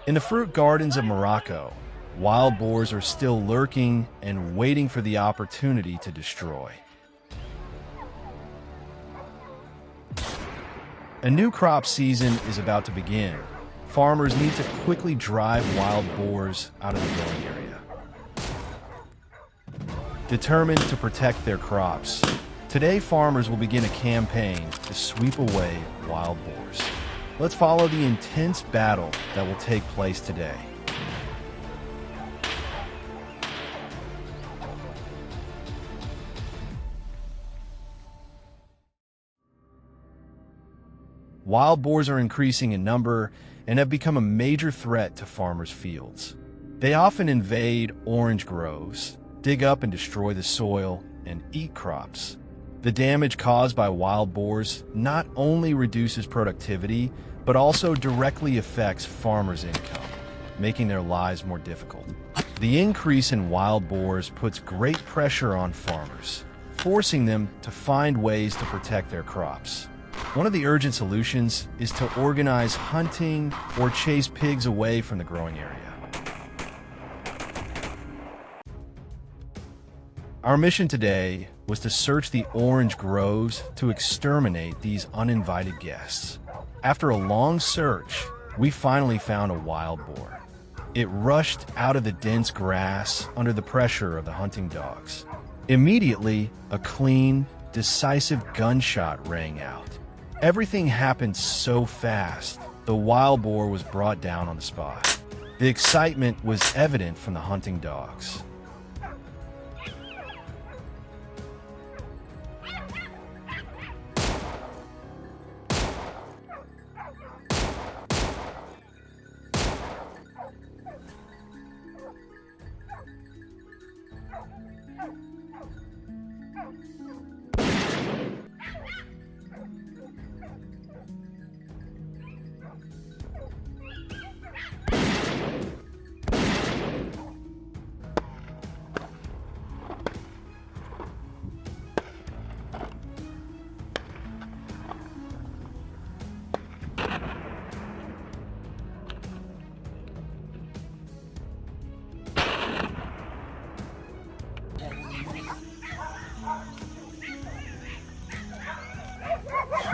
In the fruit gardens of Morocco, wild boars are still lurking and waiting for the opportunity to destroy. A new crop season is about to begin. Farmers need to quickly drive wild boars out of the growing area. Determined to protect their crops, today farmers will begin a campaign to sweep away wild boars. Let's follow the intense battle that will take place today. Wild boars are increasing in number and have become a major threat to farmers' fields. They often invade orange groves, dig up and destroy the soil, and eat crops. The damage caused by wild boars not only reduces productivity, but also directly affects farmers' income, making their lives more difficult. The increase in wild boars puts great pressure on farmers, forcing them to find ways to protect their crops. One of the urgent solutions is to organize hunting or chase pigs away from the growing area. Our mission today was to search the orange groves to exterminate these uninvited guests. After a long search, we finally found a wild boar. It rushed out of the dense grass under the pressure of the hunting dogs. Immediately, a clean, decisive gunshot rang out. Everything happened so fast, the wild boar was brought down on the spot. The excitement was evident from the hunting dogs.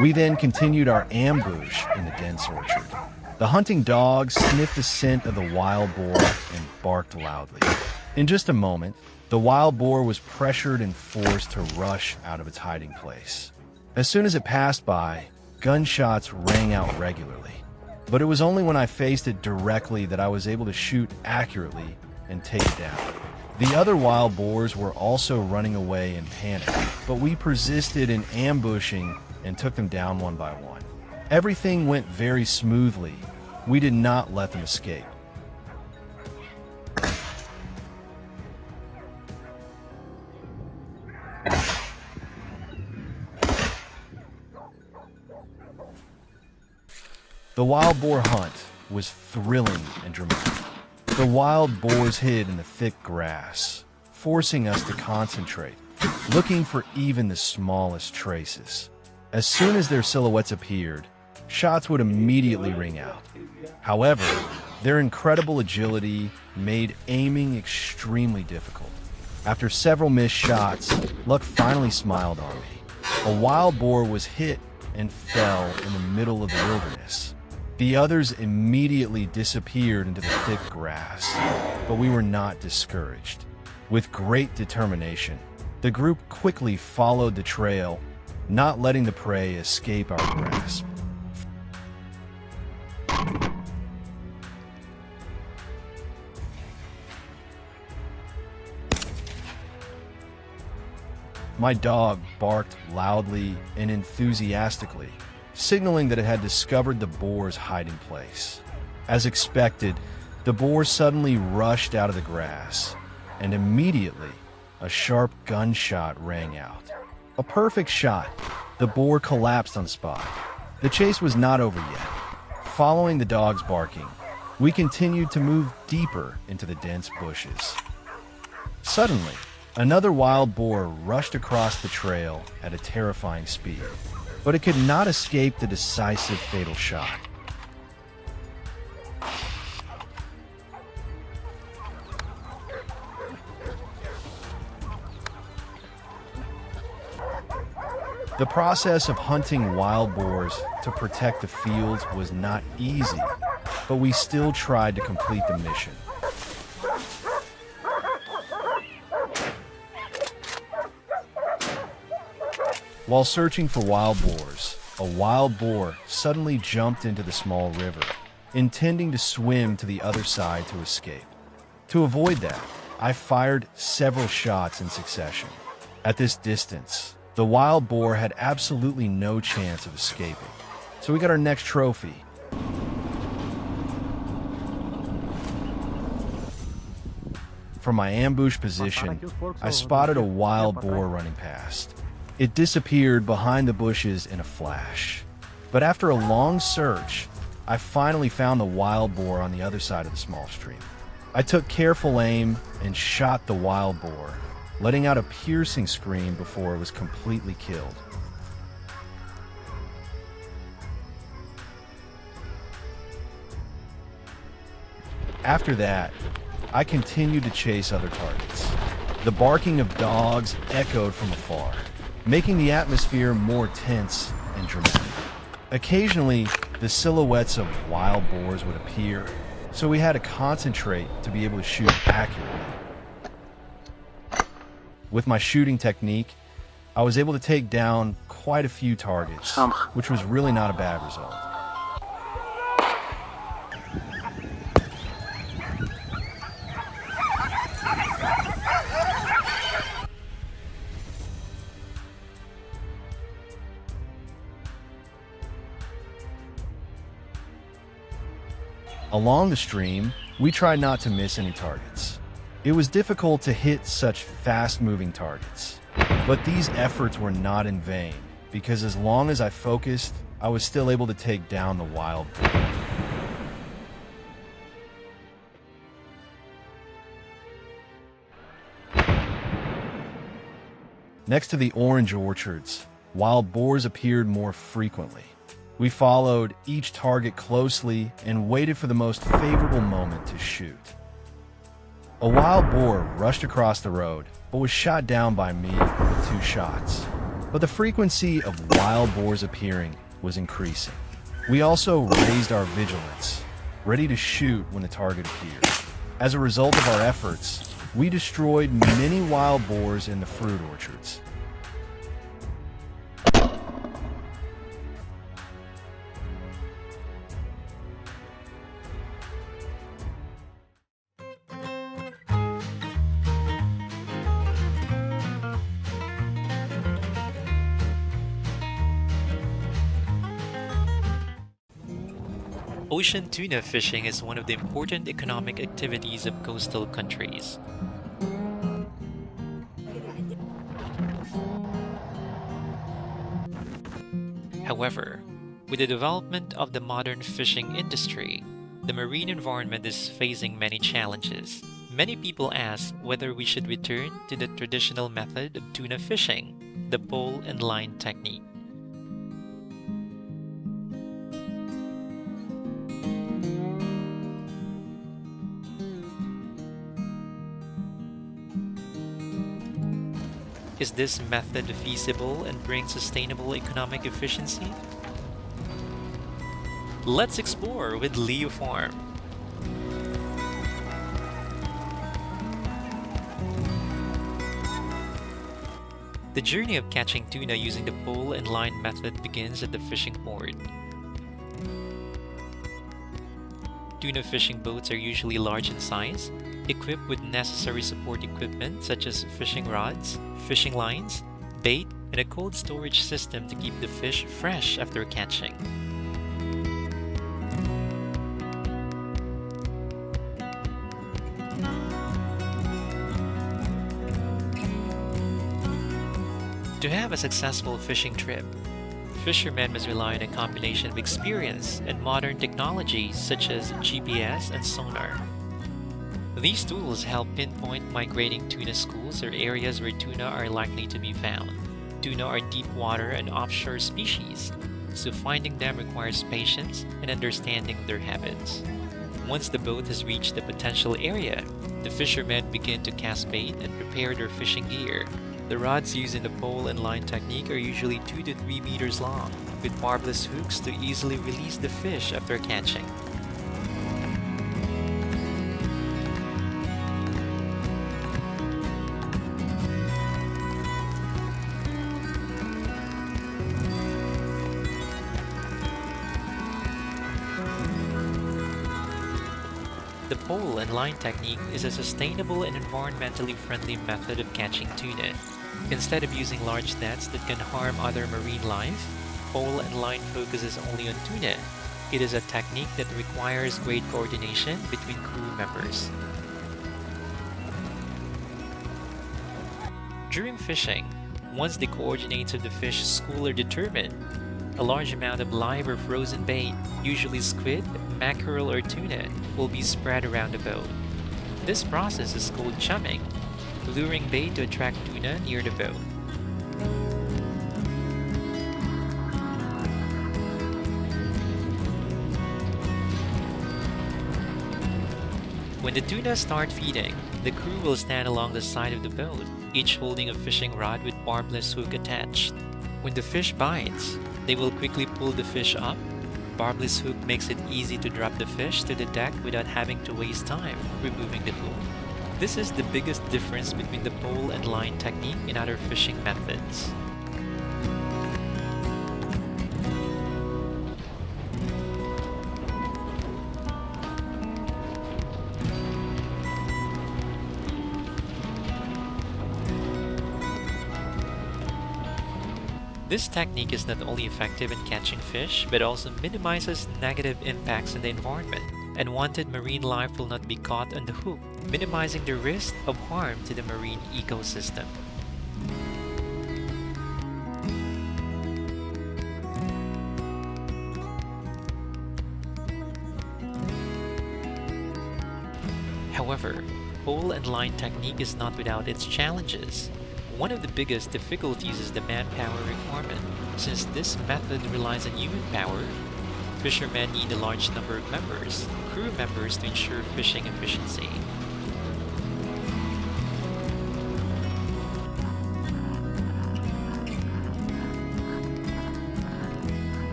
We then continued our ambush in the dense orchard. The hunting dogs sniffed the scent of the wild boar and barked loudly. In just a moment, the wild boar was pressured and forced to rush out of its hiding place. As soon as it passed by, gunshots rang out regularly. But it was only when I faced it directly that I was able to shoot accurately and take it down. The other wild boars were also running away in panic, but we persisted in ambushing and took them down one by one. Everything went very smoothly. We did not let them escape. The wild boar hunt was thrilling and dramatic. The wild boars hid in the thick grass, forcing us to concentrate, looking for even the smallest traces. As soon as their silhouettes appeared, shots would immediately ring out. However, their incredible agility made aiming extremely difficult. After several missed shots, luck finally smiled on me. A wild boar was hit and fell in the middle of the wilderness. The others immediately disappeared into the thick grass, but we were not discouraged. With great determination, the group quickly followed the trail, not letting the prey escape our grasp. My dog barked loudly and enthusiastically, signaling that it had discovered the boar's hiding place. As expected, the boar suddenly rushed out of the grass, and immediately a sharp gunshot rang out. A perfect shot. The boar collapsed on the spot. The chase was not over yet. Following the dog's barking, we continued to move deeper into the dense bushes. Suddenly, another wild boar rushed across the trail at a terrifying speed, but it could not escape the decisive fatal shot. The process of hunting wild boars to protect the fields was not easy, but we still tried to complete the mission. While searching for wild boars, a wild boar suddenly jumped into the small river, intending to swim to the other side to escape. To avoid that, I fired several shots in succession. At this distance, the wild boar had absolutely no chance of escaping. So we got our next trophy. From my ambush position, I spotted a wild boar running past. It disappeared behind the bushes in a flash. But after a long search, I finally found the wild boar on the other side of the small stream. I took careful aim and shot the wild boar, letting out a piercing scream before it was completely killed. After that, I continued to chase other targets. The barking of dogs echoed from afar, making the atmosphere more tense and dramatic. Occasionally, the silhouettes of wild boars would appear, so we had to concentrate to be able to shoot accurately. With my shooting technique, I was able to take down quite a few targets, which was really not a bad result. Along the stream, we tried not to miss any targets. It was difficult to hit such fast-moving targets, but these efforts were not in vain, because as long as I focused, I was still able to take down the wild boar. Next to the orange orchards, wild boars appeared more frequently. We followed each target closely and waited for the most favorable moment to shoot. A wild boar rushed across the road, but was shot down by me with 2 shots. But the frequency of wild boars appearing was increasing. We also raised our vigilance, ready to shoot when the target appeared. As a result of our efforts, we destroyed many wild boars in the fruit orchards. Ocean tuna fishing is one of the important economic activities of coastal countries. However, with the development of the modern fishing industry, the marine environment is facing many challenges. Many people ask whether we should return to the traditional method of tuna fishing, the pole and line technique. Is this method feasible and bring sustainable economic efficiency? Let's explore with Leo Farm. The journey of catching tuna using the pole and line method begins at the fishing port. Tuna fishing boats are usually large in size, equipped with necessary support equipment such as fishing rods, fishing lines, bait, and a cold storage system to keep the fish fresh after catching. To have a successful fishing trip, fishermen must rely on a combination of experience and modern technologies such as GPS and sonar. These tools help pinpoint migrating tuna schools or areas where tuna are likely to be found. Tuna are deep water and offshore species, so finding them requires patience and understanding of their habits. Once the boat has reached the potential area, the fishermen begin to cast bait and prepare their fishing gear. The rods used in the pole and line technique are usually 2 to 3 meters long, with barbless hooks to easily release the fish after catching. The pole and line technique is a sustainable and environmentally friendly method of catching tuna. Instead of using large nets that can harm other marine life, pole and line focuses only on tuna. It is a technique that requires great coordination between crew members. During fishing, once the coordinates of the fish school are determined, a large amount of live or frozen bait, usually squid, mackerel, or tuna, will be spread around the boat. This process is called chumming, luring bait to attract tuna near the boat. When the tuna start feeding, the crew will stand along the side of the boat, each holding a fishing rod with barbless hook attached. When the fish bites, they will quickly pull the fish up. Barbless hook makes it easy to drop the fish to the deck without having to waste time removing the hook. This is the biggest difference between the pole and line technique and other fishing methods. This technique is not only effective in catching fish, but also minimizes negative impacts on the environment. Unwanted marine life will not be caught on the hook, minimizing the risk of harm to the marine ecosystem. However, pole and line technique is not without its challenges. One of the biggest difficulties is the manpower requirement. Since this method relies on human power, fishermen need a large number of crew members, to ensure fishing efficiency.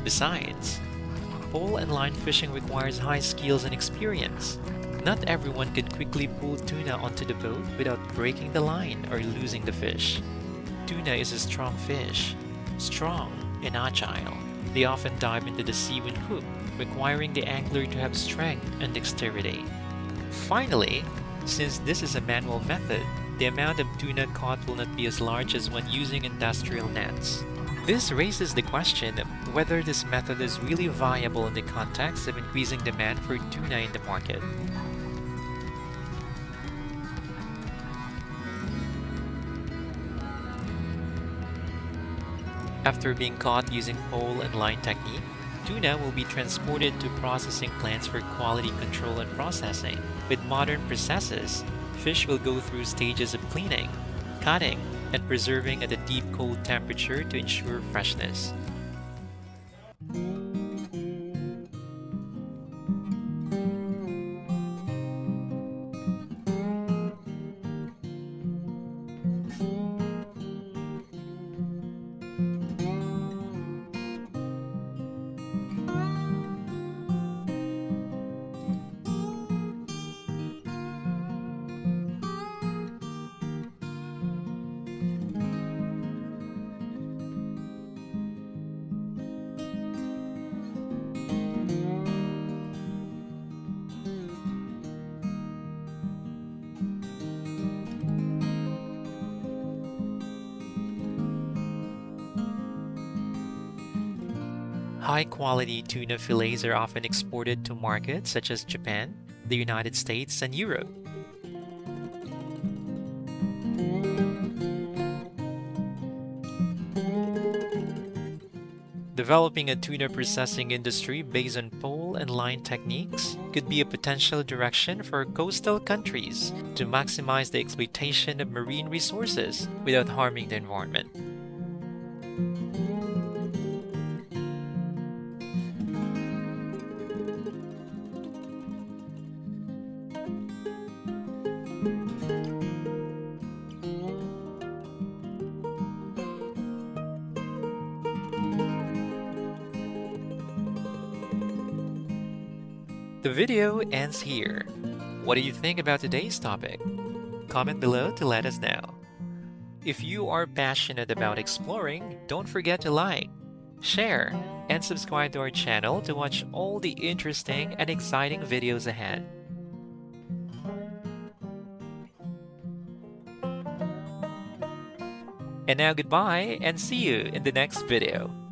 Besides, pole and line fishing requires high skills and experience. Not everyone can quickly pull tuna onto the boat without breaking the line or losing the fish. Tuna is a strong fish, strong and agile. They often dive into the sea when hooked, requiring the angler to have strength and dexterity. Finally, since this is a manual method, the amount of tuna caught will not be as large as when using industrial nets. This raises the question of whether this method is really viable in the context of increasing demand for tuna in the market. After being caught using pole and line technique, tuna will be transported to processing plants for quality control and processing. With modern processes, fish will go through stages of cleaning, cutting, and preserving at a deep cold temperature to ensure freshness. High-quality tuna fillets are often exported to markets such as Japan, the United States, and Europe. Developing a tuna processing industry based on pole and line techniques could be a potential direction for coastal countries to maximize the exploitation of marine resources without harming the environment. The video ends here. What do you think about today's topic? Comment below to let us know. If you are passionate about exploring, don't forget to like, share, and subscribe to our channel to watch all the interesting and exciting videos ahead. And now goodbye and see you in the next video.